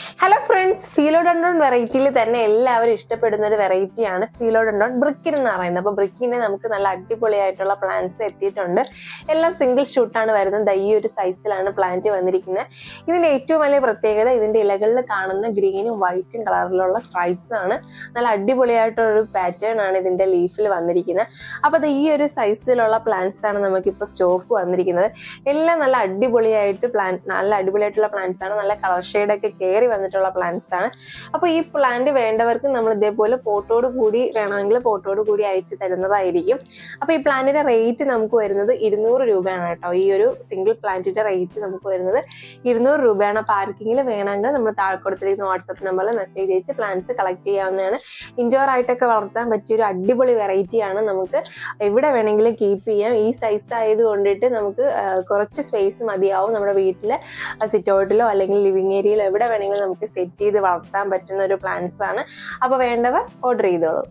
Hello friends, philodendron വെറൈറ്റിയിൽ തന്നെ എല്ലാവരും ഇഷ്ടപ്പെടുന്ന ഒരു വെറൈറ്റിയാണ് ഫിലോഡെൻഡ്രോൺ ബ്രിക്കിൻ എന്ന് പറയുന്നത്. അപ്പോൾ ബ്രിക്കിന് നമുക്ക് നല്ല അടിപൊളിയായിട്ടുള്ള പ്ലാന്റ്സ് എത്തിയിട്ടുണ്ട്. എല്ലാം സിംഗിൾ ഷൂട്ടാണ് വരുന്നത്. ഈ ഒരു സൈസിലാണ് പ്ലാന്റ് വന്നിരിക്കുന്നത്. ഇതിന്റെ ഏറ്റവും വലിയ പ്രത്യേകത ഇതിന്റെ ഇലകളിൽ കാണുന്ന ഗ്രീനും വൈറ്റും കളറിലുള്ള സ്ട്രൈപ്സ് ആണ്. നല്ല അടിപൊളിയായിട്ടുള്ളൊരു പാറ്റേൺ ആണ് ഇതിന്റെ ലീഫിൽ വന്നിരിക്കുന്നത്. അപ്പോൾ അത് ഈ ഒരു സൈസിലുള്ള പ്ലാന്റ്സ് ആണ് നമുക്കിപ്പോൾ സ്റ്റോക്ക് വന്നിരിക്കുന്നത്. എല്ലാം നല്ല അടിപൊളിയായിട്ടുള്ള പ്ലാന്റ്സ് ആണ്. നല്ല കളർ ഷെയ്ഡൊക്കെ കയറി വന്നിട്ടുള്ള പ്ലാന്റ്സ് ആണ്. അപ്പോൾ ഈ പ്ലാന്റ് വേണ്ടവർക്ക് നമ്മൾ ഇതേപോലെ പോട്ടോട് കൂടി വേണമെങ്കിൽ പോട്ടോട് കൂടി അയച്ചു തരുന്നതായിരിക്കും. അപ്പോൾ ഈ പ്ലാന്റിന്റെ റേറ്റ് നമുക്ക് വരുന്നത് 200 രൂപയാണ് കേട്ടോ. ഈ ഒരു സിംഗിൾ പ്ലാന്റിന്റെ റേറ്റ് നമുക്ക് വരുന്നത് 200 രൂപയാണ്. അപ്പോൾ ആർക്കെങ്കിലും വേണമെങ്കിൽ നമ്മൾ താഴെ കൊടുത്തിരിക്കുന്ന വാട്സപ്പ് നമ്പറിൽ മെസ്സേജ് അയച്ച് പ്ലാന്റ്സ് കളക്ട് ചെയ്യാവുന്നതാണ്. ഇൻഡോർ ആയിട്ടൊക്കെ വളർത്താൻ പറ്റിയൊരു അടിപൊളി വെറൈറ്റിയാണ്. നമുക്ക് എവിടെ വേണമെങ്കിലും കീപ്പ് ചെയ്യാം. ഈ സൈസ് ആയത് കൊണ്ടിട്ട് നമുക്ക് കുറച്ച് സ്പേസ് മതിയാവും. നമ്മുടെ വീട്ടിലെ സിറ്റ് ഔട്ടിലോ അല്ലെങ്കിൽ ലിവിങ് ഏരിയയിലോ എവിടെ വേണമെങ്കിലും നമുക്ക് സെറ്റ് ചെയ്ത് വളർത്താൻ പറ്റുന്ന ഒരു പ്ലാന്റ്സ് ആണ്. അപ്പോൾ വേണ്ടവർ ഓർഡർ ചെയ്തോളൂ.